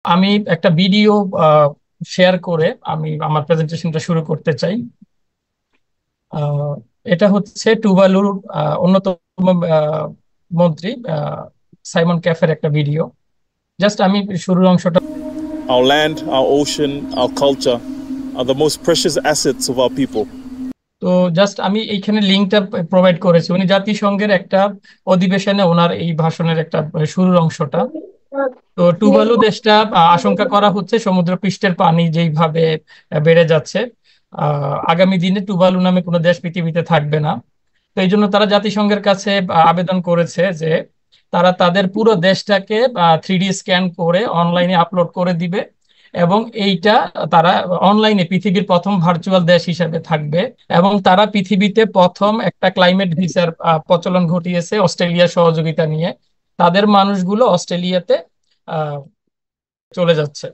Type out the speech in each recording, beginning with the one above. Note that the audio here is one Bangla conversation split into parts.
আমি একটা ভিডিও শেয়ার করে আমি আমার প্রেজেন্টেশনটা শুরু করতে চাই। আহ, এটা হচ্ছে টুভালুর অন্যতম আহ, মন্ত্রী সাইমন ক্যাফের একটা ভিডিও। জাস্ট আমি শুরুর অংশটা। Our land, our ocean, our culture are the most precious assets of our people. তো জাস্ট আমি এইখানে লিঙ্কটা প্রোভাইড করেছি, উনি জাতিসংঘের একটা অধিবেশনে ওনার এই ভাষণের একটা শুরুর অংশটা। তো টুভালু দেশটা আশঙ্কা করা হচ্ছে সমুদ্র পৃষ্ঠের পানি যেইভাবে বেড়ে যাচ্ছে, আগামী দিনে টুভালু নামে কোনো দেশ পৃথিবীতে থাকবে না। তো এই জন্য তারা জাতিসংঘের কাছে আবেদন করেছে যে তারা তাদের পুরো দেশটাকে 3D স্ক্যান করে অনলাইনে আপলোড করে দিবে, এবং এইটা তারা অনলাইনে পৃথিবীর প্রথম ভার্চুয়াল দেশ হিসেবে থাকবে। এবং তারা পৃথিবীতে প্রথম একটা ক্লাইমেট ভিসার প্রচলন ঘটিয়েছে অস্ট্রেলিয়ার সহযোগিতা নিয়ে। তাদের মানুষগুলো অস্ট্রেলিয়াতে আহ, চলে যাচ্ছে।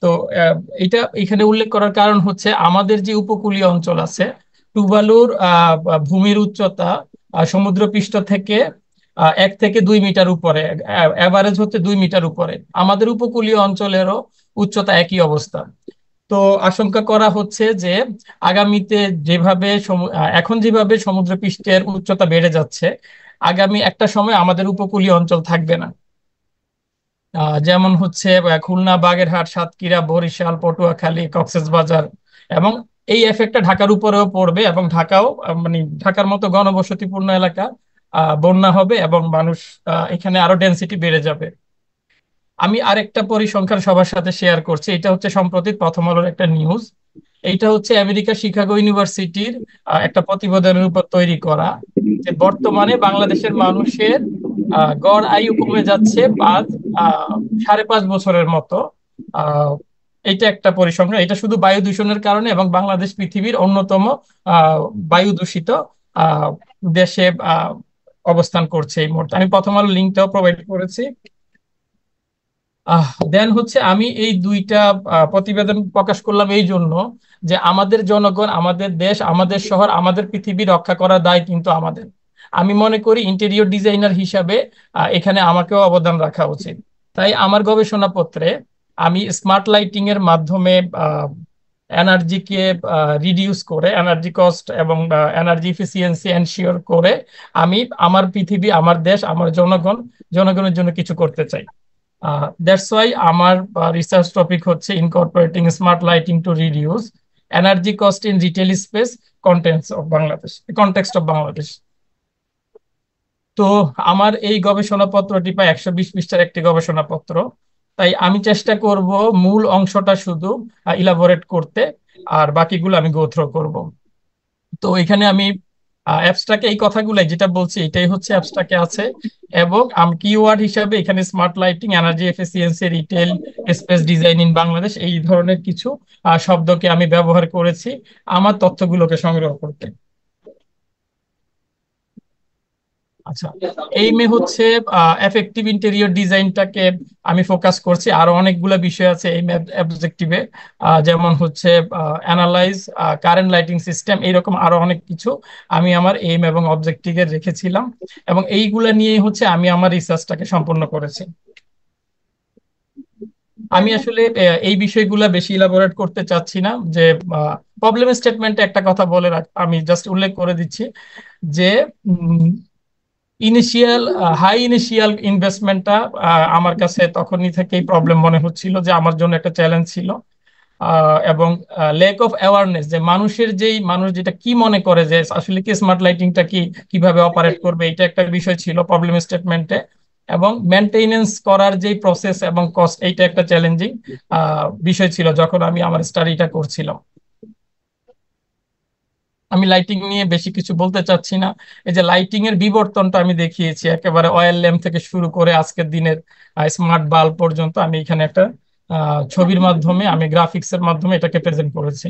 তো আহ, এটা এখানে উল্লেখ করার কারণ হচ্ছে আমাদের যে উপকূলীয় অঞ্চল আছে, টুভালুর ভূমির উচ্চতা সমুদ্রপৃষ্ঠ থেকে 1 থেকে 2 মিটার উপরে, এভারেজ হচ্ছে 2 মিটার উপরে। আমাদের উপকূলীয় অঞ্চলেরও উচ্চতা একই অবস্থা। তো আশঙ্কা করা হচ্ছে যে আগামীতে এখন যেভাবে সমুদ্রপৃষ্ঠের উচ্চতা বেড়ে যাচ্ছে, আগামী একটা সময় আমাদের উপকূলীয় অঞ্চল থাকবে না। যেমন হচ্ছে খুলনা, বাগেরহাট, সাতক্ষীরা, বরিশাল, পটুয়াখালী, কক্সবাজার, এবং এই এফেক্টটা ঢাকার উপরেও পড়বে, এবং ঢাকাও মানে ঢাকার মতো ঘনবসতিপূর্ণ এলাকা বন্যা হবে এবং মানুষ এখানে আরো ডেনসিটি বেড়ে যাবে। আমি আরেকটা পরিসংখ্যান সবার সাথে শেয়ার করছি, এটা হচ্ছে সম্প্রতি প্রথম আলোর একটা নিউজ। এইটা হচ্ছে আমেরিকা শিকাগো ইউনিভার্সিটির একটা প্রতিবেদনের উপর তৈরি করা, যে বর্তমানে বাংলাদেশের মানুষের গড় আয়ু কমে যাচ্ছে 5.5 বছরের মতো। আহ এটা একটা পরিসংখ্যান, এটা শুধু বায়ু দূষণের কারণে, এবং বাংলাদেশ পৃথিবীর অন্যতম আহ বায়ু দূষিত আহ দেশে অবস্থান করছে এই মুহূর্তে। আমি প্রথম আলো লিঙ্কটাও প্রোভাইড করেছি। দেন হচ্ছে আমি এই দুইটা প্রতিবেদন প্রকাশ করলাম এই জন্য যে আমাদের জনগণ, আমাদের দেশ, আমাদের শহর, আমাদের পৃথিবী রক্ষা করার দায় কিন্তু আমাদের। আমি মনে করি ইন্টেরিয়র ডিজাইনার হিসাবে এখানে আমাকেও অবদান রাখা উচিত। তাই আমার গবেষণাপত্রে আমি স্মার্ট লাইটিং এর মাধ্যমে এনার্জিকে রিডিউস করে, এনার্জি কস্ট এবং এনার্জি ইফিসিয়েন্সি এনশিওর করে আমি আমার পৃথিবী, আমার দেশ, আমার জনগণের জন্য কিছু করতে চাই। দ্যাটস ওয়াই আমার রিসার্চ টপিক হচ্ছে incorporating smart lighting to reduce energy cost in retail space context of Bangladesh. তো আমার এই গবেষণাপত্রটি প্রায় 120 পৃষ্ঠার একটি গবেষণাপত্র। তাই আমি চেষ্টা করব মূল অংশটা শুধু ইলাবোরেট করতে, আর বাকিগুলো আমি গো থ্রো করব। তো এখানে আমি অ্যাবস্ট্রাক্টে এই কথাগুলাই যেটা বলছি এটাই হচ্ছে অ্যাবস্ট্রাক্টে আছে। এবং আমি কিওয়ার্ড হিসাবে এখানে smart lighting, energy efficiency, retail space design in Bangladesh এই ধরনের কিছু শব্দকে আমি ব্যবহার করেছি আমার তথ্যগুলোকে সংগ্রহ করতে। আচ্ছা, এইমে হচ্ছে এফেক্টিভ ইন্টেরিয়র ডিজাইনটাকে আমি ফোকাস করছি। আরো অনেকগুলো বিষয় আছে এই অবজেক্টিভে, যেমন হচ্ছে অ্যানালাইজ কারেন্ট লাইটিং সিস্টেম, এইরকম আরো অনেক কিছু আমি আমার এইম এবং অবজেক্টিভে রেখেছিলাম, এবং এইগুলা নিয়েই হচ্ছে আমি আমার রিসার্চটাকে সম্পন্ন করেছি। আমি আসলে এই বিষয়গুলা বেশি ইলাবোরেট করতে চাচ্ছি না। যে প্রবলেম স্টেটমেন্টে একটা কথা বলে আমি জাস্ট উল্লেখ করে দিচ্ছি যে ইনিশিয়াল হাই ইনিশিয়াল ইনভেস্টমেন্টটা আমার কাছে তখনই থেকেই প্রবলেম মনে হচ্ছিল, যে আমার জন্য একটা চ্যালেঞ্জ ছিল। এবং ল্যাক অফ অ্যাওয়ারনেস, যে মানুষ যেটা কি মনে করে যে আসলে কি স্মার্ট লাইটিংটা কি কিভাবে অপারেট করবে, এটা একটা বিষয় ছিল প্রবলেম স্টেটমেন্টে। এবং মেনটেনেন্স করার যে প্রসেস এবং কস্ট, এইটা একটা চ্যালেঞ্জিং বিষয় ছিল যখন আমি আমার স্টাডিটা করছিলাম। আমি লাইটিং নিয়ে বেশি কিছু বলতে চাচ্ছি না। এই যে লাইটিং এর বিবর্তনটা আমি দেখিয়েছি, একেবারে অয়েল ল্যাম্প থেকে শুরু করে আজকের দিনের স্মার্ট বাল্ব পর্যন্ত, আমি এখানে একটা ছবির মাধ্যমে, আমি গ্রাফিক্স এর মাধ্যমে এটাকে প্রেজেন্ট করেছি।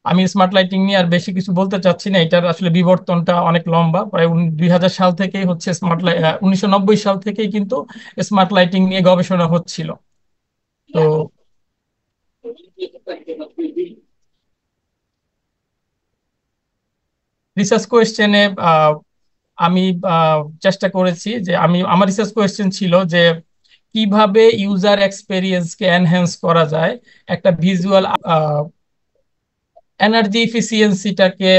আমি স্মার্ট লাইটিং নিয়ে আর বেশি কিছু বলতে চাচ্ছি না, এটার আসলে বিবর্তনটা অনেক লম্বা, প্রায় 2000 সাল থেকেই হচ্ছে 1990 সাল থেকেই কিন্তু স্মার্ট লাইটিং নিয়ে গবেষণা হচ্ছিল। তো রিসার্চ কোয়েশ্চেনে আমি চেষ্টা করেছি যে আমার রিসার্চ কোয়েশ্চেন ছিল যে কিভাবে ইউজার এক্সপেরিয়েন্সকে এনহ্যান্স করা যায়, একটা ভিজুয়াল এনার্জি ইফিসিয়েন্সিটাকে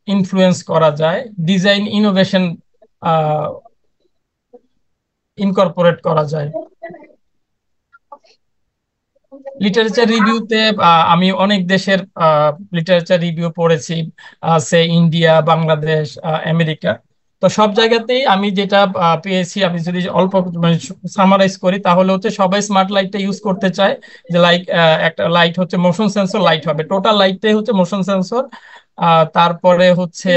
ইনফ্লুয়েন্স করা যায়, ডিজাইন ইনোভেশন ইনকর্পোরেট করা যায়। লিটারেচার রিভিউতে আমি অনেক দেশের লিটারেচার রিভিউ পড়েছি, সে ইন্ডিয়া, বাংলাদেশ, আমেরিকা। তো সব জায়গাতেই আমি যেটা পেয়েছি, আমি যদি অল্প সামারাইজ করি তাহলে হচ্ছে সবাই স্মার্ট লাইটটা ইউজ করতে চায়। যে লাইট, একটা লাইট হচ্ছে মোশন সেন্সর লাইট হবে, টোটাল লাইটটাই হচ্ছে মোশন সেন্সর। তারপরে হচ্ছে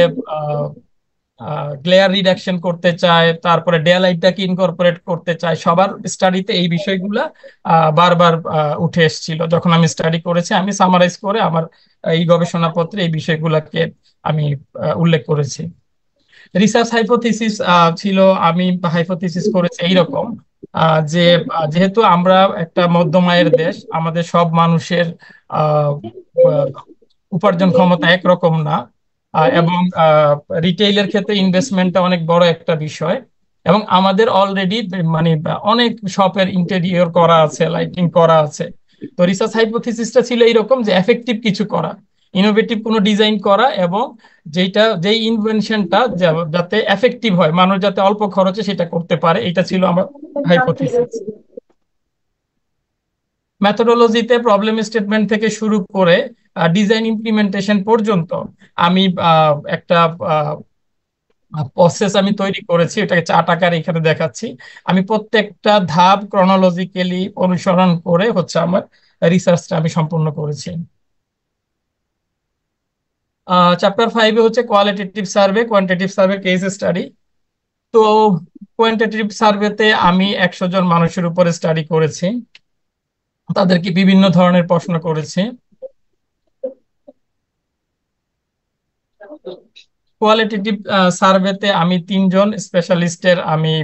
গ্লেয়ার রিডাকশন করতে চায়, তারপরে ডে লাইটটাকে ইনকর্পোরেট করতে চায়। সবার স্টাডিতে এই বিষয়গুলা বারবার উঠে এসেছিল। যখন আমি স্টাডি করেছি, আমি সামারাইজ করে আমার এই গবেষণাপত্রে এই বিষয়গুলোকে আমি উল্লেখ করেছি। রিসার্চ হাইপোথিসিস ছিল, আমি হাইপোথিসিস করেছি এইরকম যে যেহেতু আমরা একটা মধ্যম আয়ের দেশ, আমাদের সব মানুষের আহ, আহ, উপার্জন ক্ষমতা একরকম না, এবং রিটেইলের ক্ষেত্রে ইনভেস্টমেন্টটা অনেক বড় একটা বিষয়। এবং আমাদের অলরেডি মানে অনেক শপের ইন্টেরিয়র করা আছে, লাইটিং করা আছে। তো রিসার্চ হাইপোথিসিসটা ছিল এইরকম যে এফেক্টিভ কিছু করা, ইনোভেটিভ কোনো ডিজাইন করা, এবং যেই ইনভেনশনটা যাতে এফেক্টিভ হয়, মানুষ যাতে অল্প খরচে সেটা করতে পারে, এটা ছিল আমার হাইপোথিসিস। মেথোডোলজিতে প্রবলেম স্টেটমেন্ট থেকে শুরু করে ডিজাইন ইমপ্লিমেন্টেশন পর্যন্ত আমি একটা প্রসেস আমি তৈরি করেছি, এটাকে চার্ট আকারে এখানে দেখাচ্ছি। আমি প্রত্যেকটা ধাপ ক্রনোলজিক্যালি অনুসরণ করে হচ্ছে আমার রিসার্চটা আমি সম্পূর্ণ করেছি। চ্যাপ্টার 5-এ হচ্ছে qualitative survey, quantitative survey, case study. তো কোয়ান্টিটেটিভ সার্ভেতে আমি 100 জন মানুষের উপরে স্টাডি করেছি, তাদেরকে বিভিন্ন ধরনের প্রশ্ন করেছি। কোয়ালিটেটিভ সার্ভেতে আমি 3 জন স্পেশালিস্টের আমি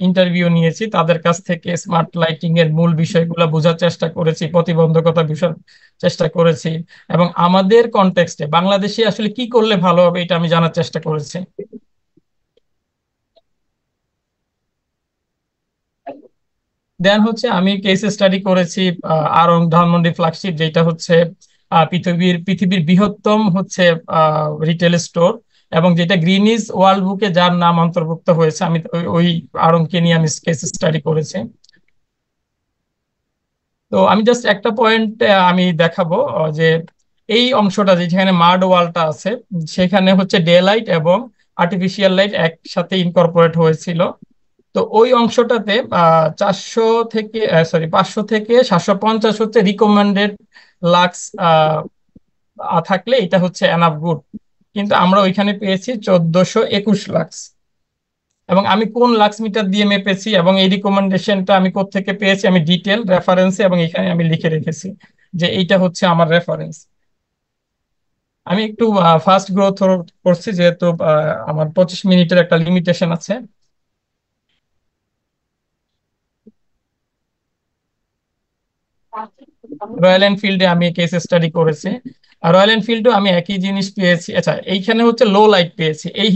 ইন্টারভিউ নিয়েছি, তাদের কাছ থেকে স্মার্ট লাইটিং এর মূল বিষয়গুলো বোঝার চেষ্টা করেছি, প্রতিবন্ধকতা বিষয় চেষ্টা করেছি, এবং আমাদের কনটেক্সটে বাংলাদেশে আসলে কি করলে ভালো হবে এটা আমি জানার চেষ্টা করেছি। দেন হচ্ছে আমি কেস স্টাডি করেছি আড়ং ধানমন্ডি ফ্ল্যাগশিপ, যেটা হচ্ছে পৃথিবীর বৃহত্তম হচ্ছে রিটেল স্টোর, এবং যেটা গ্রিনিজ ওয়ার্ল্ড বুকে যার নাম অন্তর্ভুক্ত হয়েছে। আমি ওই আড়ংকে নিয়ে আমি কেস স্টাডি করেছি। তো আমি জাস্ট একটা পয়েন্ট আমি দেখাবো, যে এই অংশটা যেখানে মাড ওয়ালটা আছে, সেখানে হচ্ছে ডে লাইট এবং আর্টিফিশিয়াল লাইট একসাথে ইনকর্পোরেট হয়েছিল। তো ওই অংশটাতে 400 থেকে 500 থেকে 750 হচ্ছে রিকমেন্ডেড লাক্স থাকলে এটা হচ্ছে এনাফ গুড। কিন্তু আমরা ওইখানে পেয়েছি 1421 লাক্স। এবং আমি কোন লাক্স মিটার দিয়ে মেপেছি এবং এই রিকমেন্ডেশনটা আমি কোত্থেকে পেয়েছি, আমি ডিটেল রেফারেন্সে এবং এখানে আমি লিখে রেখেছি যে এইটা হচ্ছে আমার রেফারেন্স। আমি একটু ফাস্ট গ্রোথ করছি, যেহেতু আমার 25 মিনিটের একটা লিমিটেশন আছে। রয়্যাল এনফিল্ডে আমি কেস স্টাডি করেছি, আর রয়্যাল এনফিল্ডও আমি একই জিনিস পেয়েছি। আচ্ছা, এইখানে হচ্ছে লো লাইট পেয়েছি, এই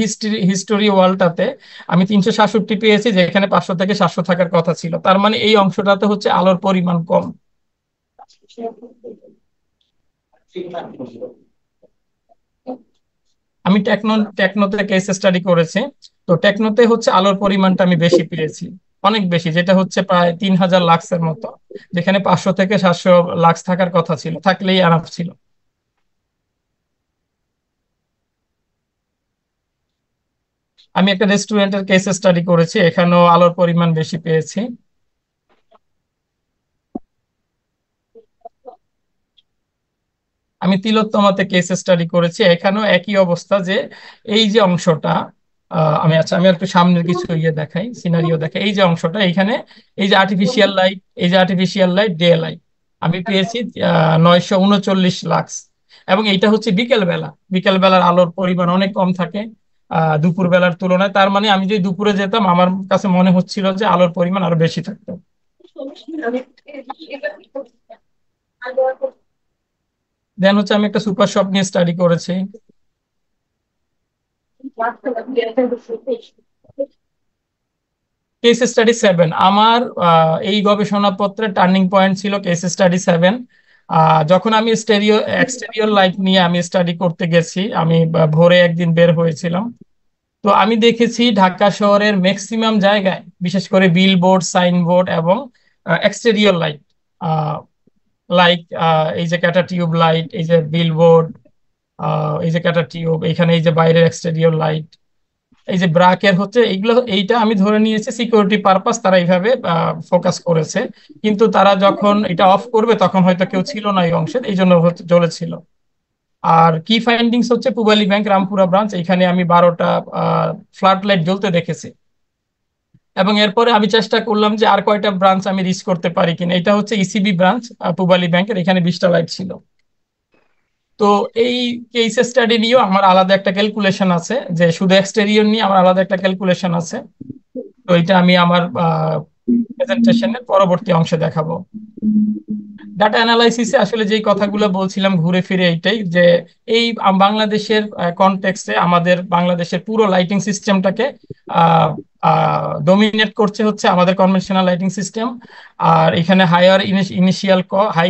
হিস্টোরি ওয়ালটাতে আমি 367 পেয়েছি, যেখানে 500 থেকে 700 থাকার কথা ছিল। তার মানে এই অংশটাতে হচ্ছে আলোর পরিমাণ কম। আমি টেকনোতে কেস স্টাডি করেছি। তো টেকনোতে হচ্ছে আলোর পরিমাণটা আমি বেশি পেয়েছি, অনেক বেশি, যেটা হচ্ছে প্রায় 3000 লাক্সের মতো, যেখানে 500 থেকে 700 লাক্স থাকার কথা ছিল, থাকলেই আনাফ ছিল। আমি একটা রেস্টুরেন্টের কেস স্টাডি করেছি, এখানেও আলোর পরিমাণ বেশি পেয়েছি। আমি তিলোত্তমাতে কেস স্টাডি করেছি, এখানেও একই অবস্থা, যে এই যে অংশটা আমি একটু সামনের কিছু দেখাই, সিনারিও দেখাই। এই যে অংশটা এখানে, এই যে আর্টিফিশিয়াল লাইট, ডে লাইট, আমি পেয়েছি 939 লাক্স। এবং এইটা হচ্ছে বিকেল বেলার আলোর পরিমাণ অনেক কম থাকে দুপুর বেলার তুলনায়। তার মানে আমি যদি দুপুরে যেতাম, আমার কাছে মনে হচ্ছিল যে আলোর পরিমাণ আরো বেশি থাকতো। দেন হচ্ছে আমি একটা সুপার শপ নিয়ে স্টাডি করেছি। কেস স্টাডি 7 আমার এই গবেষণাপত্রে টার্নিং পয়েন্ট ছিল কেস স্টাডি 7। যখন আমি এক্সটেরিয়র লাইট নিয়ে আমি স্টাডি করতে গেছি, আমি ভোরে একদিন বের হয়েছিলাম। তো আমি দেখেছি ঢাকা শহরের ম্যাক্সিমাম জায়গায়, বিশেষ করে বিলবোর্ড, সাইনবোর্ড এবং এক্সটেরিয়র লাইট, লাইক এই যে ক্যাটা টিউব লাইট, এই যে বিলবোর্ড, এই যে ক্যাটা টিউব, এখানে এই যে বাইরের এক্সটেরিয়র লাইট, এই যে ব্রাকের হচ্ছে এইগুলো, এইটা আমি ধরে নিয়েছি সিকিউরিটি পারপাস তারা এইভাবে ফোকাস করেছে। কিন্তু তারা যখন এটা অফ করবে তখন হয়তো কেউ ছিল না এই অংশে, এই জন্য জ্বলেছিল। আর কি ফাইন্ডিংস হচ্ছে পূবালী ব্যাংক রামপুরা ব্রাঞ্চ, এখানে আমি 12টা ফ্লাড লাইট জ্বলতে দেখেছি। এবং এরপরে আমি চেষ্টা করলাম যে আর কয়টা ব্রাঞ্চ আমি রিচ করতে পারি কিনা। এটা হচ্ছে ইসিবি ব্রাঞ্চ পূবালী ব্যাংকের, এখানে 20টা লাইট ছিল। তো এই কেস স্টাডি নিয়েও আমার আলাদা একটা ক্যালকুলেশন আছে, যে শুধু এক্সটেরিয়র নিয়ে আমার আলাদা একটা ক্যালকুলেশন আছে। তো এটা আমি আমার প্রেজেন্টেশনের পরবর্তী অংশে দেখাবো। ডাটা অ্যানালাইসিসে আসলে যেই কথাগুলো বলছিলাম ঘুরে ফিরে এইটাই, যে এই বাংলাদেশের কনটেক্সটে আমাদের বাংলাদেশের পুরো লাইটিং সিস্টেমটাকে ডোমিনেট করছে হচ্ছে আমাদের কনভেনশনাল লাইটিং সিস্টেম। আর এখানে হাই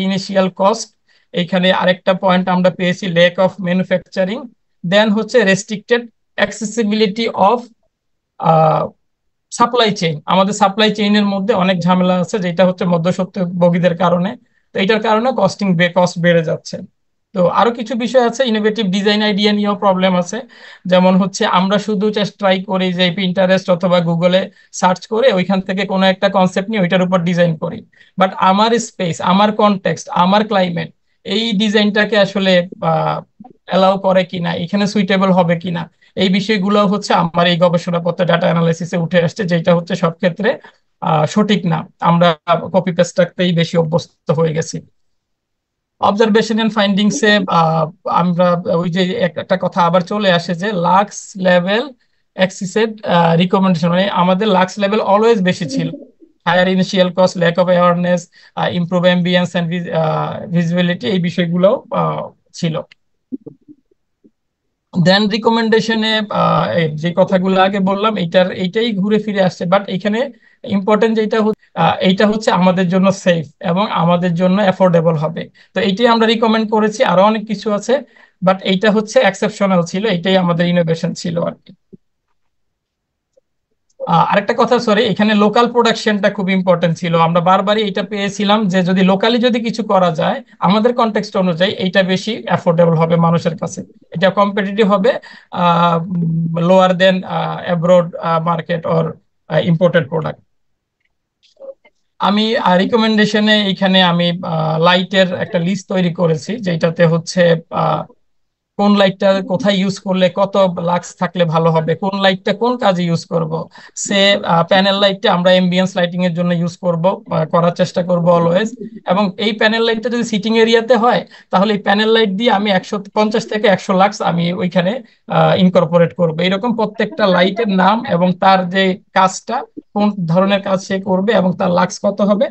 ইনিশিয়াল কস্ট, এইখানে আরেকটা পয়েন্ট আমরা পেয়েছি লেক অফ ম্যানুফ্যাকচারিং, দেন হচ্ছে restricted accessibility of supply chain. আমাদের সাপ্লাই চেইনের মধ্যে অনেক ঝামেলা আছে, যেটা হচ্ছে মধ্যস্বত্বভোগীদের কারণে। তো এটার কারণে কস্ট বেড়ে যাচ্ছে। তো আরো কিছু বিষয় আছে, ইনোভেটিভ ডিজাইন আইডিয়া নিয়েও প্রবলেম আছে। যেমন হচ্ছে আমরা শুধু ট্রাই করি যে পিন্টারেস্ট অথবা গুগলে সার্চ করে ওইখান থেকে কোনো একটা কনসেপ্ট নিয়ে ওইটার উপর ডিজাইন করি। বাট আমার স্পেস, আমার কনটেক্সট, আমার ক্লাইমেট এই ডিজাইনটাকে আসলে অ্যালাউ করে কিনা, এখানে সুইটেবল হবে কিনা, এই বিষয়গুলো হচ্ছে আমার এই গবেষণাপত্র ডাটা অ্যানালাইসিসে উঠে আসছে, যেটা হচ্ছে সব ক্ষেত্রে সঠিক না। আমরা কপি পেস্টটাতেই বেশি অভ্যস্ত হয়ে গেছি। অবজারভেশন এন্ড ফাইন্ডিংসে আমরা ওই যে একটা কথা আবার চলে আসে যে লাক্স লেভেল এক্সিসেড রিকমেন্ডেশন, মানে আমাদের লাক্স লেভেল অলওয়েজ বেশি ছিল। Higher initial cost, lack of awareness, improve ambience and visibility, এই বিষয়গুলো ছিল। দেন রিকমেন্ডেশনে যে কথাগুলো আগে বললাম এইটাই ঘুরে ফিরে আসছে। বাট এখানে ইম্পর্টেন্ট যেটা এইটা হচ্ছে আমাদের জন্য সেফ এবং আমাদের জন্য অ্যাফোর্ডেবল হবে। তো এইটাই আমরা রিকমেন্ড করেছি, আরো অনেক কিছু আছে, বাট এইটা হচ্ছে এক্সেপশনাল ছিল, এইটাই আমাদের ইনোভেশন ছিল আর কি। আরেকটা কথা, সরি, এখানে লোকাল প্রোডাকশনটা খুব ইম্পর্টেন্ট ছিল। আমরা বারবারই এটা পেয়েছিলাম যে যদি লোকালি যদি কিছু করা যায় আমাদের কনটেক্সট অনুযায়ী, এইটা বেশি অ্যাফোর্ডেবল হবে মানুষের কাছে, এটা কম্পিটিটিভ হবে lower than abroad market or imported product. আমি রিকমেন্ডেশনে এইখানে আমি লাইটের একটা লিস্ট তৈরি করেছি, যেটাতে হচ্ছে কোন লাইটটা কোথায় ইউজ করলে কত লাক্স থাকলে ভালো হবে, কোন লাইটটা কোন কাজে ইউজ করব। সে প্যানেল লাইটটা আমরা এমবিয়েন্স লাইটিং এর জন্য ইউজ করব, করার চেষ্টা করব অলওয়েজ। এবং এই প্যানেল লাইটটা যদি সিটিং এরিয়াতে হয়, তাহলে এই প্যানেল লাইট দিয়ে আমি 150 থেকে 100 লাক্স আমি ওইখানে ইনকর্পোরেট করব। এরকম প্রত্যেকটা লাইটের নাম এবং তার যে কাজটা, কোন ধরনের কাজ সে করবে এবং তার লাক্স কত হবে,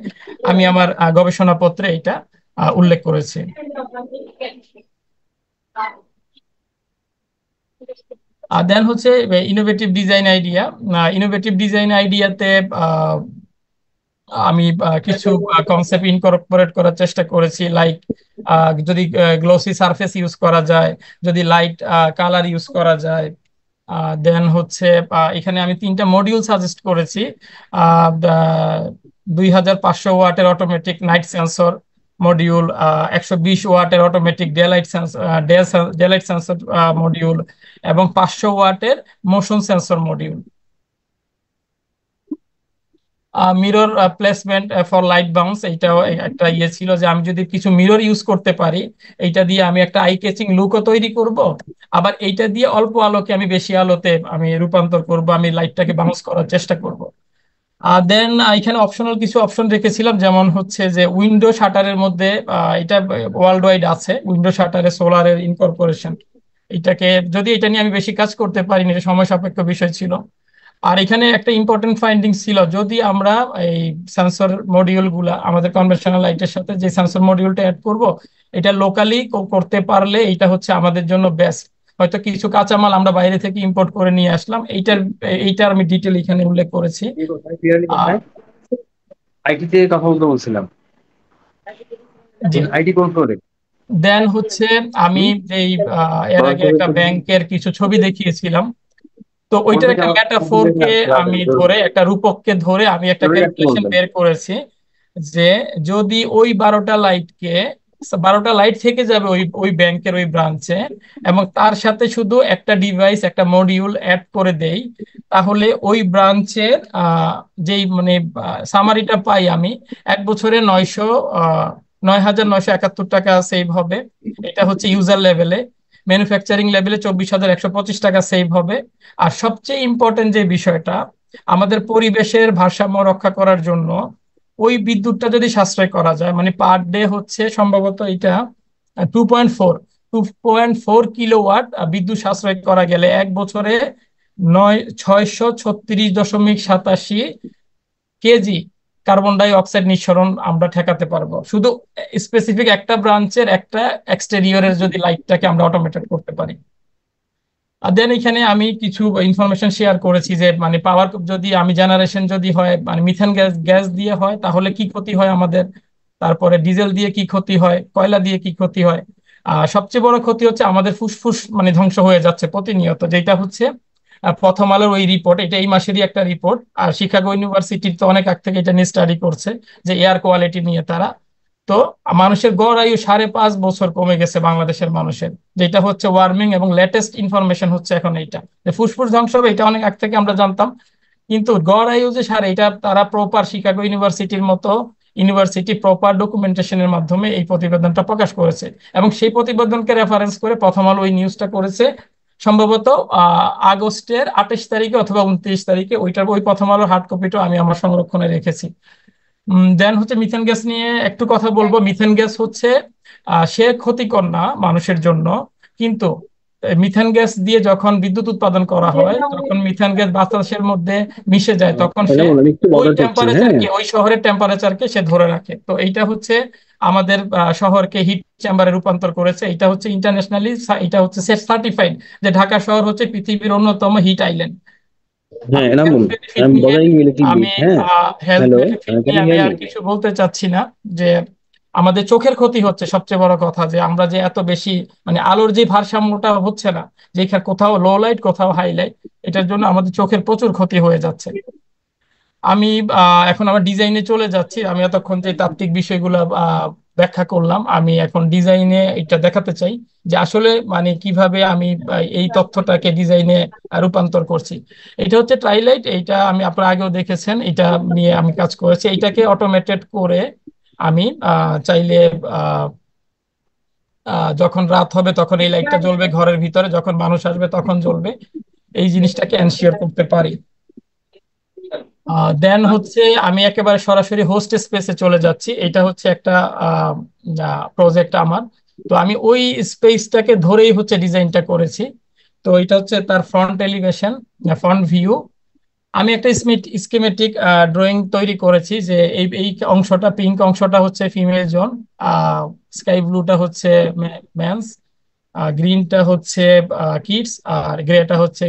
আমি আমার গবেষণাপত্রে এটা উল্লেখ করেছি। আর দেন হচ্ছে innovative design idea. Innovative design আইডিয়াতে আমি কিছু কনসেপ্ট ইনকর্পোরেট করার চেষ্টা করেছি, লাইক যদি গ্লোসি সারফেস ইউজ করা যায়, যদি লাইট কালার ইউজ করা যায়। দেন হচ্ছে এখানে আমি 3টা মডিউল সাজেস্ট করেছি। 2500 ওয়াটের অটোমেটিক নাইট সেন্সর মডিউল, 120 ওয়াটের অটোমেটিক ডেলাইট সেন্সর মডিউল, এবং 500 ওয়াটের motion sensor module. Mirror placement for light bounce, এইটাও একটা ইয়ে ছিল যে আমি যদি কিছু মিরর ইউজ করতে পারি, এইটা দিয়ে আমি একটা আই ক্যাচিং লুকও তৈরি করব, আবার এইটা দিয়ে অল্প আলোকে আমি বেশি আলোতে আমি রূপান্তর করব, আমি লাইটটাকে বাউন্স করার চেষ্টা করব। আর দেন এখানে অপশনাল কিছু অপশন রেখেছিলাম, যেমন হচ্ছে যে উইন্ডো শাটারের মধ্যে এটা ওয়ার্ল্ড ওয়াইড আছে, উইন্ডো শাটারে সোলারের ইনকর্পোরেশন। এটাকে যদি এটা নিয়ে আমি বেশি কাজ করতে পারিনি, এটা সময় সাপেক্ষ বিষয় ছিল। আর এখানে একটা ইম্পর্টেন্ট ফাইন্ডিং ছিল, যদি আমরা এই সেন্সর মডিউল গুলা আমাদের কনভেনশনাল লাইটের সাথে যে সেন্সর মডিউলটা অ্যাড করব, এটা লোকালি করতে পারলে এটা হচ্ছে আমাদের জন্য বেস্ট। হয়তো কিছু কাঁচামাল আমরা বাইরে থেকে ইম্পোর্ট করে নিয়ে আসলাম, এইটার আমি ডিটেল এখানে উল্লেখ করেছি। আহ, আইটি থেকে কথা বলতে বলছিলাম, জি। আইটি কোন করে? দেন হচ্ছে আমি যেই এর আগে একটা ব্যাংকের কিছু ছবি দেখিয়েছিলাম, তো ওইটার একটা মেটাফোরকে আমি ধরে, একটা রূপককে ধরে আমি একটা ক্যালকুলেশন বের করেছি যে যদি ওই 12টা লাইট থেকে যাবে ওই ওই ব্যাংকের ওই ব্রাঞ্চে, এবং তার সাথে শুধু একটা ডিভাইস, একটা মডিউল অ্যাড করে দেই, তাহলে ওই ব্রাঞ্চের যেই মানে সামারিটা পাই আমি, এক বছরে 9,971 টাকা সেভ হবে। এটা হচ্ছে ইউজার লেভেলে। ম্যানুফ্যাকচারিং লেভেলে 24,125 টাকা সেভ হবে। আর সবচেয়ে ইম্পর্টেন্ট যে বিষয়টা, আমাদের পরিবেশের ভারসাম্য রক্ষা করার জন্য ওই বিদ্যুৎটা যদি সাশ্রয় করা যায়, মানে পার ডে হচ্ছে সম্ভবত এটা 2.4 বিদ্যুৎ সাশ্রয় করা গেলে এক বছরে 636.87 কেজি কার্বন ডাই অক্সাইড নিঃসরণ আমরা ঠেকাতে পারবো, শুধু স্পেসিফিক একটা ব্রাঞ্চের একটা এক্সটেরিয়রের যদি লাইটটাকে আমরা অটোমেটেড করতে পারি। আর দেন এখানে আমি কিছু ইনফরমেশন শেয়ার করেছি যে মানে পাওয়ার যদি আমি জেনারেশন যদি হয় মানে মিথেন গ্যাস গ্যাস দিয়ে হয় তাহলে কি ক্ষতি হয় আমাদের, তারপরে ডিজেল দিয়ে কি ক্ষতি হয়, কয়লা দিয়ে কি ক্ষতি হয়। সবচেয়ে বড় ক্ষতি হচ্ছে আমাদের ফুসফুস মানে ধ্বংস হয়ে যাচ্ছে প্রতিনিয়ত, যেটা হচ্ছে প্রথম আলোর ওই রিপোর্ট, এটা এই মাসেরই একটা রিপোর্ট, আর শিকাগো ইউনিভার্সিটির তো অনেক আগ থেকে এটা নিয়ে স্টাডি করছে যে এয়ার কোয়ালিটি নিয়ে তারা। তো মানুষের গড় আয়ু 5.5 বছর কমে গেছে বাংলাদেশের মানুষের, যেটা হচ্ছে ওয়ার্মিং, এবং লেটেস্ট ইনফরমেশন হচ্ছে এখন এইটা যে ফুসফুস ধ্বংস হবে, এটা অনেক আগ থেকে আমরা জানতাম। কিন্তু গড় আয়ু যে এটা তারা প্রপার শিকাগো ইউনিভার্সিটির মতো ইউনিভার্সিটি প্রপার ডকুমেন্টেশনের মাধ্যমে এই প্রতিবেদনটা প্রকাশ করেছে, এবং সেই প্রতিবেদনকে রেফারেন্স করে প্রথম আলো ওই নিউজটা করেছে সম্ভবত আগস্টের 28 তারিখে অথবা 29 তারিখে। ওই প্রথম আলোর হার্ড কপিটা আমি আমার সংরক্ষণে রেখেছি। দেন হচ্ছে মিথেন গ্যাস নিয়ে একটু কথা বলবো। মিথেন গ্যাস হচ্ছে সে ক্ষতিকর না মানুষের জন্য, কিন্তু মিথেন গ্যাস দিয়ে যখন বিদ্যুৎ উৎপাদন করা হয়, যখন মিথেন গ্যাস বাতাসের মধ্যে মিশে যায়, তখন সে একটু ওই মজা করছি, হ্যাঁ। টেম্পারেচারকে, ওই শহরের টেম্পারেচারকে সে ধরে রাখে। তো এইটা হচ্ছে আমাদের শহরকে হিট চেম্বারে রূপান্তর করেছে। এটা হচ্ছে ইন্টারন্যাশনালি, এটা হচ্ছে সার্টিফাইড যে ঢাকা শহর হচ্ছে পৃথিবীর অন্যতম হিট আইল্যান্ড। হ্যাঁ, এনামুল, আমি হ্যাঁ। হেলথ হ্যালো, বেনিফিট ক্যান নিয়ে ইউ আমি হিয়ার আর মি? কিছু বলতে চাচ্ছি না। যে আমাদের চোখের ক্ষতি হচ্ছে সবচেয়ে বড় কথা, যে আমরা যে এত বেশি মানে আলোর যে ভারসাম্যটা হচ্ছে না, যেখানে কোথাও লো লাইট কোথাও হাই লাইট, এটার জন্য আমাদের চোখের প্রচুর ক্ষতি হয়ে যাচ্ছে। আমি এখন আমার ডিজাইনে চলে যাচ্ছি। আমি এতক্ষণ যে তাত্ত্বিক বিষয়গুলো ব্যাখ্যা করলাম, আমি এখন ডিজাইনে এটা দেখাতে চাই যে আসলে মানে কিভাবে আমি এই তথ্যটাকে ডিজাইনে রূপান্তর করছি। এটা হচ্ছে ট্রাইলাইট, এইটা আমি আপনারা আগেও দেখেছেন, এটা নিয়ে আমি কাজ করেছি। এইটাকে অটোমেটেড করে আমি চাইলে আহ, যখন রাত হবে তখন এই লাইটটা জ্বলবে ঘরের ভিতরে, যখন মানুষ আসবে তখন জ্বলবে, এই জিনিসটাকে এনশিওর করতে পারি। দেন হচ্ছে আমি একেবারে সরাসরি হোস্ট স্পেসে চলে যাচ্ছি। এটা হচ্ছে একটা প্রজেক্ট আমার। তো আমি ওই স্পেসটাকে ধরেই হচ্ছে ডিজাইনটা করেছি। তো এটা হচ্ছে তার ফ্রন্ট এলিভেশন, ফ্রন্ট ভিউ। আমি একটা স্কিমেটিক ড্রয়িং তৈরি করেছি যে এই এই অংশটা, পিঙ্ক অংশটা হচ্ছে ফিমেল জোন, স্কাই ব্লুটা হচ্ছে মেন্স, গ্রিনটা হচ্ছে কিডস, আর গ্রেটা হচ্ছে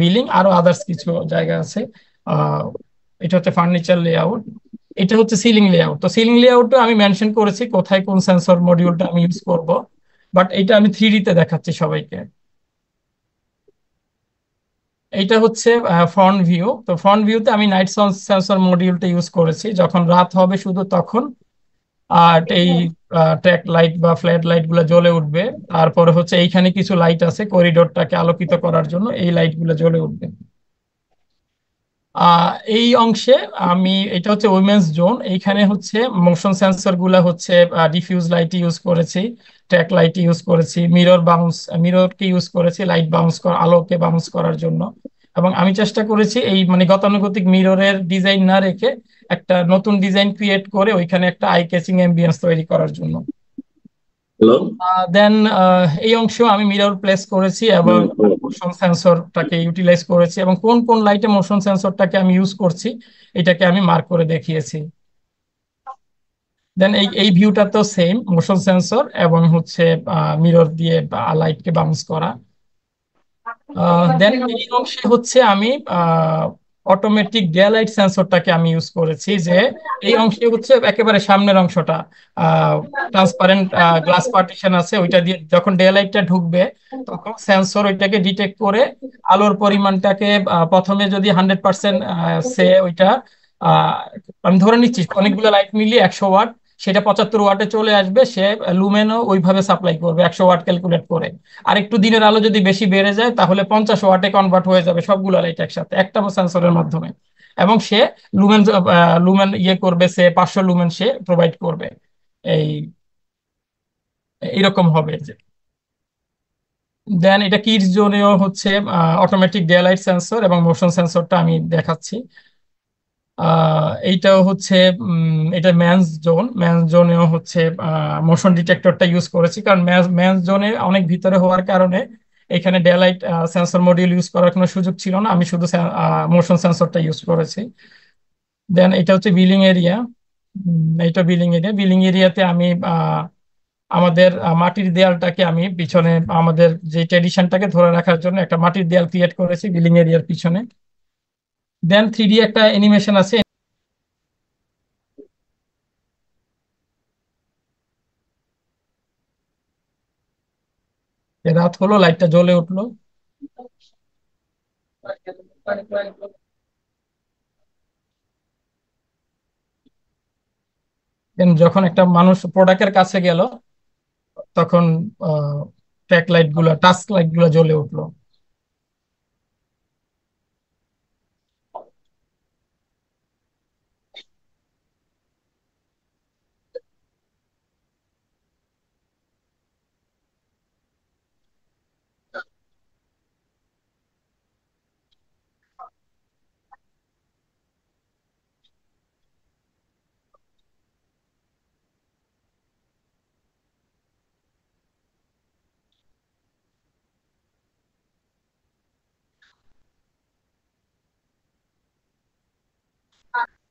বিলিং, আরো আদার্স কিছু জায়গা আছে। আহ, এটা হচ্ছে ফার্নিচার লেআউট। এটা হচ্ছে সিলিং লেআউট। তো সিলিং লেআউটটা আমি মেনশন করেছি কোথায় কোন সেন্সর মডিউলটা আমি ইউজ করব, বাট এটা আমি 3D তে দেখাচ্ছি সবাইকে। এইটা হচ্ছে ফ্রন্ট ভিউ। তো ফ্রন্ট ভিউতে আমি নাইট সেন্সর মডিউলটা ইউজ করেছি, যখন রাত হবে শুধু তখন আর এই ট্র্যাক লাইট বা ফ্ল্যাড লাইট গুলো জ্বলে উঠবে। তারপরে হচ্ছে এইখানে কিছু লাইট আছে করিডোরটাকে আলোকিত করার জন্য, এই লাইট গুলো জ্বলে উঠবে। এই অংশে আমি, এটা হচ্ছে উইমেন্স জোন, এইখানে হচ্ছে মোশন সেন্সর গুলা হচ্ছে ডিফিউজ লাইট ইউজ করেছি, ট্র্যাক লাইট ইউজ করেছি, মিররকে ইউজ করেছি লাইট বাউন্স আলোকে বাউন্স করার জন্য। এবং আমি চেষ্টা করেছি এই মানে গতানুগতিক মিররের ডিজাইন না রেখে একটা নতুন ডিজাইন ক্রিয়েট করে ওইখানে একটা আই ক্যাচিং এম্বিয়েন্স তৈরি করার জন্য। হ্যালো। দেন এই অংশ আমি মিরর প্লেস করেছি এবং মোশন সেন্সরটাকে ইউটিলাইজ করেছি, এবং কোন কোন লাইটে মোশন সেন্সরটাকে আমি ইউজ করছি এটাকে আমি মার্ক করে দেখিয়েছি। দেন এই ভিউটা তো সেম, মোশন সেন্সর এবং হচ্ছে মিরর দিয়ে লাইটকে বাউন্স করা। দেন এই অংশে হচ্ছে আমি অটোমেটিক ডে লাইট সেন্সরটাকে আমি ইউজ করেছি, যে এই অংশে হচ্ছে একেবারে সামনের অংশটা ট্রান্সপারেন্ট গ্লাস পার্টিশন আছে, ওইটা দিয়ে যখন ডে লাইটটা ঢুকবে তখন সেন্সর ওইটাকে ডিটেক্ট করে আলোর পরিমাণটাকে প্রথমে যদি 100% সে ওইটা আহ, আমি ধরে নিচ্ছি অনেকগুলো লাইট মিলিয়ে 100 ওয়াট, সেটা 75 ওয়াটে চলে আসবে, সে লুমেনও ওইভাবে সাপ্লাই করবে 100 ওয়াট ক্যালকুলেট করে। আর একটু দিনের আলো যদি বেশি বেড়ে যায় তাহলে 50 ওয়াটে কনভার্ট হয়ে যাবে সবগুলো লাইট একসাথে একটা সেন্সরের মাধ্যমে। এবং সে লুমেন লুমেন ইয়ে করবে, সে 500 লুমেন সে প্রোভাইড করবে। এই এরকম হবে যে। দেন এটা কিডস জোনেও হচ্ছে অটোমেটিক ডে লাইট সেন্সর এবং মোশন সেন্সরটা আমি দেখাচ্ছি। এইটাও হচ্ছে এটা ম্যানস জোনেও হচ্ছে মোশন ডিটেক্টরটা ইউজ করেছি, কারণ ম্যানস জোনে অনেক ভিতরে হওয়ার কারণে এখানে day light sensor module use করার কোনো সুযোগ ছিল না, আমি শুধু মোশন সেন্সরটা ইউজ করেছি। দেন এটা হচ্ছে বিলিং এরিয়া। এইটা বিলিং এরিয়াতে আমি আমাদের মাটির দেয়ালটাকে আমি পিছনে আমাদের যে ট্রেডিশনটাকে ধরে রাখার জন্য একটা মাটির দেয়াল ক্রিয়েট করেছি বিলিং এরিয়ার পিছনে। দেন 3D একটা অ্যানিমেশন আছে। রাত হলো, লাইটটা জ্বলে উঠলো। Then যখন একটা মানুষ প্রোডাক্টের কাছে গেল তখন ট্র্যাক লাইট গুলা টাস্ক লাইট গুলা জ্বলে উঠলো।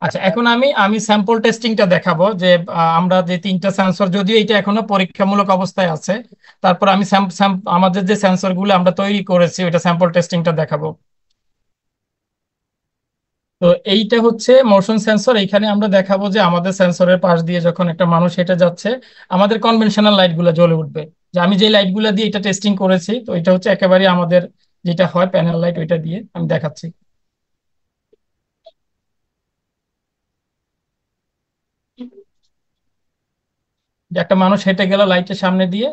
আচ্ছা, এখন আমি আমি স্যাম্পল টেস্টিংটা দেখাবো, যে আমরা যে 3টা সেন্সর, যদিও এটা এখনো পরীক্ষামূলক অবস্থায় আছে, তারপর আমি আমাদের যে সেন্সর গুলো আমরা তৈরি করেছি ওইটা স্যাম্পল টেস্টিংটা দেখাবো। তো এইটা হচ্ছে মোশন সেন্সর। এইখানে আমরা দেখাবো যে আমাদের সেন্সরের পাশ দিয়ে যখন একটা মানুষ হেঁটে যাচ্ছে আমাদের কনভেনশনাল লাইট গুলো জ্বলে উঠবে। যে আমি যে লাইট গুলা দিয়ে এটা টেস্টিং করেছি, তো এটা হচ্ছে একেবারে আমাদের যেটা হয় প্যানেল লাইট, ওইটা দিয়ে আমি দেখাচ্ছি। যে একটা মানুষ হেঁটে গেল লাইটের সামনে দিয়ে,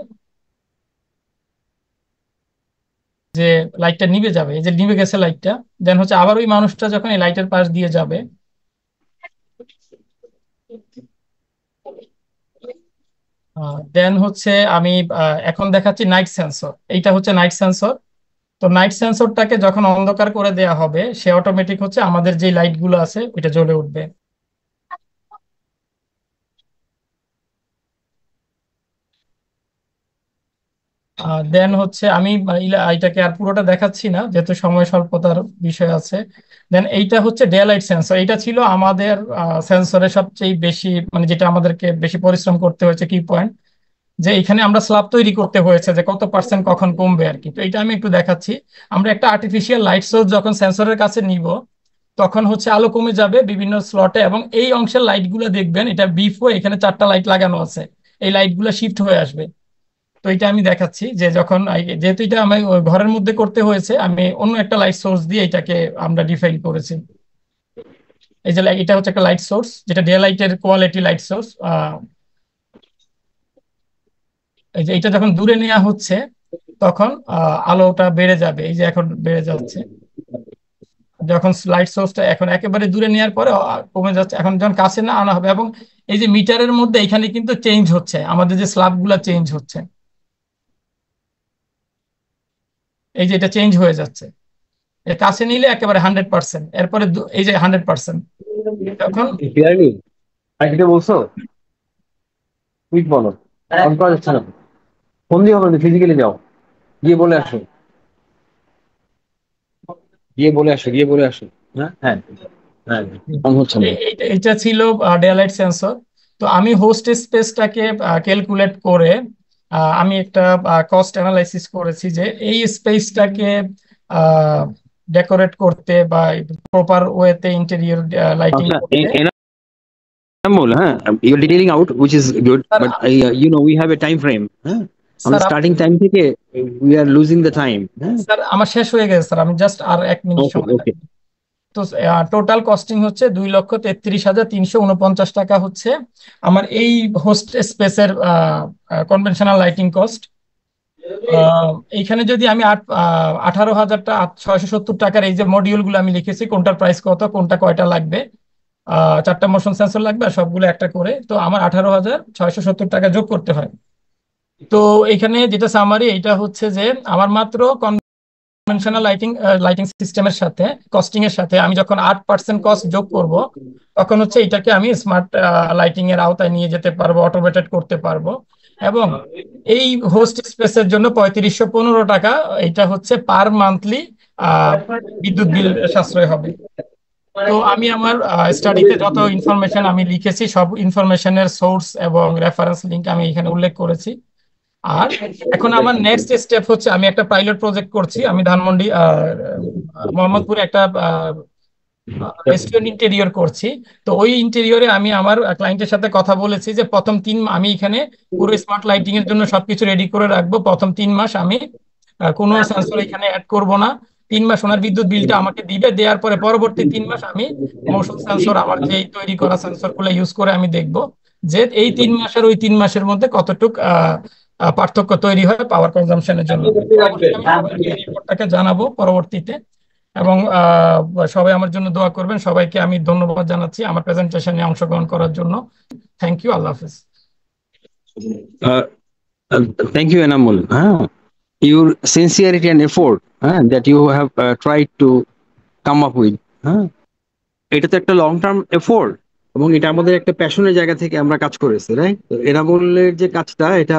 যে লাইটটা নিভে যাবে, এই যে নিভে গেছে লাইটটা। দেন হচ্ছে আবার ওই মানুষটা যখন এই লাইটের পাশ দিয়ে যাবে, দেন হচ্ছে আমি এখন দেখাচ্ছি নাইট সেন্সর। এইটা হচ্ছে নাইট সেন্সর। তো নাইট সেন্সরটাকে যখন অন্ধকার করে দেয়া হবে সে অটোমেটিক হচ্ছে আমাদের যে লাইট গুলো আছে ওইটা জ্বলে উঠবে। দেন হচ্ছে আমি এটাকে আর পুরোটা দেখাচ্ছি না যেহেতু সময় স্বল্পতার বিষয় আছে। দেন এইটা হচ্ছে ডে লাইট সেন্সর। এটা ছিল আমাদের সেন্সরের সবচেয়ে বেশি, মানে যেটা আমাদেরকে বেশি পরিশ্রম করতে হয়েছে কি পয়েন্ট, যে এখানে আমরা স্ল্যাব তৈরি করতে হয়েছে যে কত পার্সেন্ট কখন কমবে আর কি। তো এটা আমি একটু দেখাচ্ছি। আমরা একটা আর্টিফিশিয়াল লাইট সোর্স যখন সেন্সরের কাছে নিব তখন হচ্ছে আলো কমে যাবে বিভিন্ন স্লটে, এবং এই অংশের লাইট গুলো দেখবেন এটা বিফোর এখানে 4টা লাইট লাগানো আছে, এই লাইট গুলো শিফট হয়ে আসবে। তো এটা আমি দেখাচ্ছি যে যখন যেহেতু এটা আমি ওই ঘরের মধ্যে করতে হয়েছে, আমি অন্য একটা লাইট সোর্স দিয়ে এটাকে আমরা ডিফাইন করেছি। এই যে এটা হচ্ছে একটা লাইট সোর্স, যেটা ডে লাইটের কোয়ালিটি লাইট সোর্স। এই যে এটা যখন দূরে নেওয়া হচ্ছে তখন আলোটা বেড়ে যাবে, এই যে এখন বেড়ে যাচ্ছে। যখন লাইট সোর্সটা এখন একেবারে দূরে নেওয়ার পরে কমে যাচ্ছে, এখন যখন কাছে না আনা হবে, এবং এই যে মিটারের মধ্যে এখানে কিন্তু চেঞ্জ হচ্ছে, আমাদের যে স্ল্যাব গুলা চেঞ্জ হচ্ছে, এই যে এটা চেঞ্জ হয়ে যাচ্ছে। এর কাছে নিলে একেবারে 100%, এরপরে এই যে 100%। তখন ক্লিয়ারলি আইটিতে বলছো? কুইক বলো, অন করা যাচ্ছে না। ফোন দিয়ে হবে না, ফিজিক্যালি যাও, গিয়ে বলে আসো, গিয়ে বলে আসো। হ্যাঁ হ্যাঁ হ্যাঁ, অন হচ্ছে না। এটা ছিল ডে লাইট সেন্সর। তো আমি হোস্ট স্পেসটাকে ক্যালকুলেট করে আমি একটা কস্ট অ্যানালাইসিস করেছি, যে এই স্পেসটাকে ডেকোরেট করতে বা প্রপার ওয়েতে ইন্টেরিয়র লাইটিং আচ্ছা, করতে। এনামুল, হ্যাঁ, you're detailing out, which is good, sir but we have a time frame, হ্যাঁ, স্যার আমাদের স্টার্টিং টাইম থেকে we are losing the time, হ্যাঁ। স্যার আমার শেষ হয়ে গেছে স্যার, আমি জাস্ট আর 1 মিনিট ওকে, সময় ওকে। লাগবে। তো টোটাল কস্টিং হচ্ছে 2,33,349 টাকা হচ্ছে আমার এই হোস্ট স্পেসের কনভেনশনাল লাইটিং কস্ট। এইখানে যদি আমি 18,670 টাকার এই যে মডিউল গুলো আমি লিখেছি, কোনটার প্রাইস কত, কোনটা কয়টা লাগবে, 4টা মোশন সেন্সর লাগবে আর সবগুলো একটা করে, তো আমার 18,670 টাকা যোগ করতে হয়। তো এখানে যেটা সামারি এটা হচ্ছে যে আমার মাত্র কনভেনশনাল লাইটিং সিস্টেমের সাথে কস্টিং এর সাথে আমি যখন 8% কস্ট যোগ করব, তখন হচ্ছে এটাকে আমি স্মার্ট লাইটিং এর আওতায় নিয়ে যেতে পারবো, অটোমেটেড করতে পারবো। এবং এই হোস্ট স্পেসের জন্য 3515 টাকা, এটা হচ্ছে পার মান্থলি বিদ্যুৎ বিল সাশ্রয় হবে। তো আমি আমার স্টাডিতে যত ইনফরমেশন আমি লিখেছি, সব ইনফরমেশনের সোর্স এবং রেফারেন্স লিংক আমি এখানে উল্লেখ করেছি। আর এখন আমার নেক্সট স্টেপ হচ্ছে আমি একটা পাইলট প্রজেক্ট করছি, আমি ধানমন্ডি মোহাম্মদপুরে একটা রেস্টুরেন্ট ইন্টেরিয়র করছি। তো ওই ইন্টেরিয়রে আমি আমার ক্লায়েন্টের সাথে কথা বলেছি যে আমি এখানে পুরো স্মার্ট লাইটিং এর জন্য সবকিছু রেডি করে রাখবো। প্রথম 3 মাস আমি কোনো সেন্সর এখানে অ্যাড করব না। 3 মাস ওনার বিদ্যুৎ বিলটা আমাকে দিবে, দেওয়ার পরে পরবর্তী 3 মাস আমি মোশন সেন্সর, আমার যে তৈরি করা সেন্সর গুলো ইউজ করে আমি দেখব যে এই 3 মাসের ওই 3 মাসের মধ্যে কতটুক পার্থক্য তৈরি হয় পাওয়ার কনজাম্পশনের জন্য। পরবর্তীতে আমি সবাইকে এই রিপোর্টটাকে জানাবো পরবর্তীতে। এবং সবাই আমার জন্য দোয়া করবেন। সবাইকে আমি ধন্যবাদ জানাচ্ছি আমার প্রেজেন্টেশনে অংশগ্রহণ করার জন্য। থ্যাংক ইউ, আল্লাহ হাফিজ। Thank you, Enamul. Your sincerity and effort that you have tried to come up with. এটা তো একটা লং টার্ম এফোর্ট, এবং এটা আমাদের একটা প্যাশনের জায়গা থেকে আমরা কাজ করেছি, রাইট? এনামুলের যে কাজটা, এটা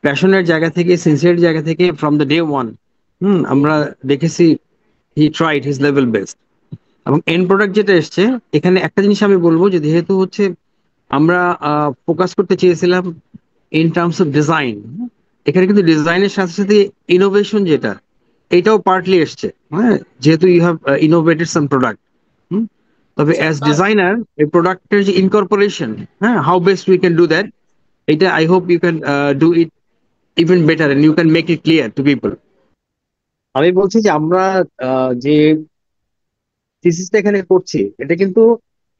প্যাশনের জায়গা থেকে, সিনসিয়ার জায়গা থেকে, ফ্রম দ্য ডে ওয়ান আমরা দেখেছি he tried his level best. এবং এন্ড প্রোডাক্ট যেটা এসছে, এখানে একটা জিনিস আমি বলবো যে যেহেতু হচ্ছে আমরা ফোকাস করতে চেয়েছিলাম ইন টার্মস অফ ডিজাইন, এখানে কিন্তু ডিজাইনের সাথে সাথে ইনোভেশন যেটা, এটাও পার্টলি এসছে, হ্যাঁ, যেহেতু you have innovated some product. তবে অ্যাজ ডিজাইনার এই প্রোডাক্টের যে ইনকর্পোরেশন, হ্যাঁ, how best we can do that, এটা I hope you can do it even better and you can make it clear to people. আমি বলছি যে আমরা যে থিসিসটা এখানে করছি, এটা কিন্তু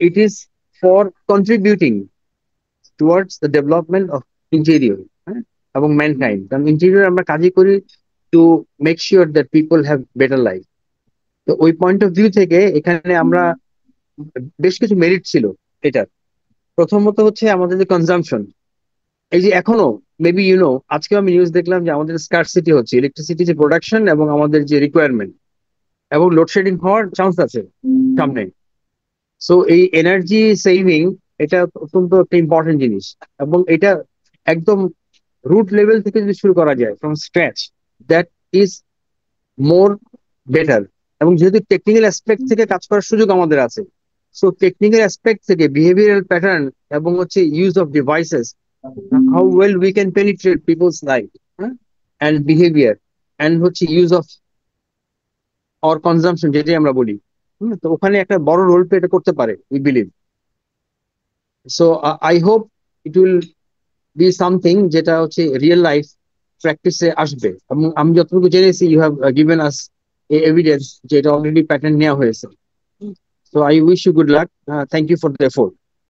it is for contributing towards the development of interior এবং ম্যানকাইন্ড। কারণ ইন্টেরিয়র আমরা কাজই করি to make sure that people have better life. তো ওই পয়েন্ট অফ ভিউ থেকে এখানে আমরা বেশ কিছু মেরিট ছিল এটার। প্রথমত হচ্ছে আমাদের যে কনজাম্পশন, এই যে এখনো মেবি আজকে আমি নিউজ দেখলাম যে আমাদের স্কারসিটি হচ্ছে, ইলেকট্রিসিটি যে প্রোডাকশন এবং আমাদের যে রিকোয়ারমেন্ট, এবং লোডশেডিং হওয়ার চান্স আছে সামনে। সো এই এনার্জি সেভিং এটা অত্যন্ত একটা ইম্পর্টেন্ট জিনিস, এবং এটা একদম রুট লেভেল থেকে যদি শুরু করা যায় from scratch, that is more better. এবং যেহেতু টেকনিক্যাল অ্যাসপেক্ট থেকে কাজ করার সুযোগ আমাদের আছে, সো টেকনিক্যাল অ্যাসপেক্ট থেকে বিহেভিয়ারাল প্যাটার্ন এবং হচ্ছে use of devices, how well we can penetrate people's life and behaviour, and হচ্ছে ইউজ অফ অর কনজাম্পশন যেটাই আমরা বলি, তো ওখানে একটা বড় রোল প্লে এটা করতে পারে we believe. So I hope it will be something যেটা হচ্ছে রিয়েল লাইফ প্র্যাকটিসে আসবে। এবং আমি যতটুকু জেনেছি you have given us evidence যে এটা অলরেডি প্যাটার্ন নেওয়া হয়েছে। So I wish you good luck, thank you for the effort.